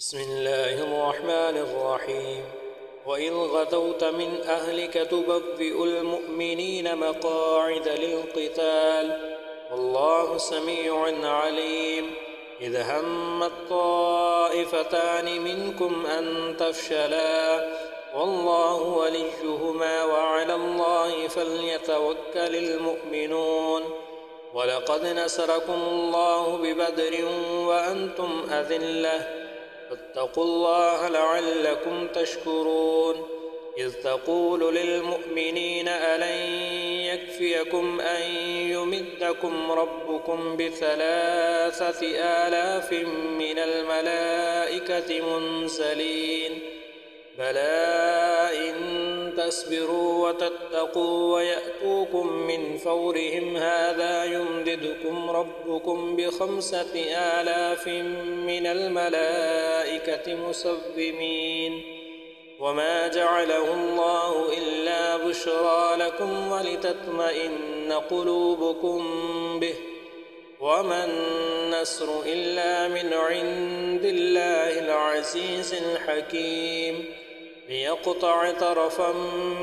بسم الله الرحمن الرحيم. وإذ غدوت من أهلك تبوئ المؤمنين مقاعد للقتال والله سميع عليم. إذ همت طائفتان منكم أن تفشلا والله وليهما وعلى الله فليتوكل المؤمنون. ولقد نصركم الله ببدر وأنتم أذلة فاتقوا الله لعلكم تشكرون. إذ تقول للمؤمنين ألن يكفيكم أن يمدكم ربكم ب3,000 من الملائكة منزلين بلى إن تصبروا وتتقوا ويأتوكم من فورهم هذا يمددكم ربكم ب5,000 من الملائكة مسومين. وما جعله الله إلا بشرى لكم ولتطمئن قلوبكم به وما النصر إلا من عند الله العزيز الحكيم. ليقطع طرفا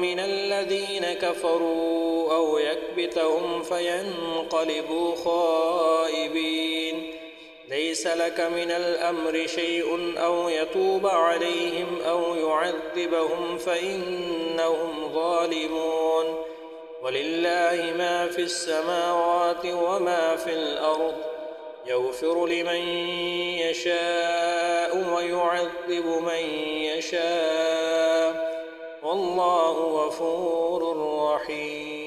من الذين كفروا أو يكبتهم فينقلبوا خائبين. ليس لك من الأمر شيء أو يتوب عليهم أو يعذبهم فإنهم ظالمون. ولله ما في السماوات وما في الأرض يغفر لمن يشاء ويعذب من يشاء والله غفور رحيم.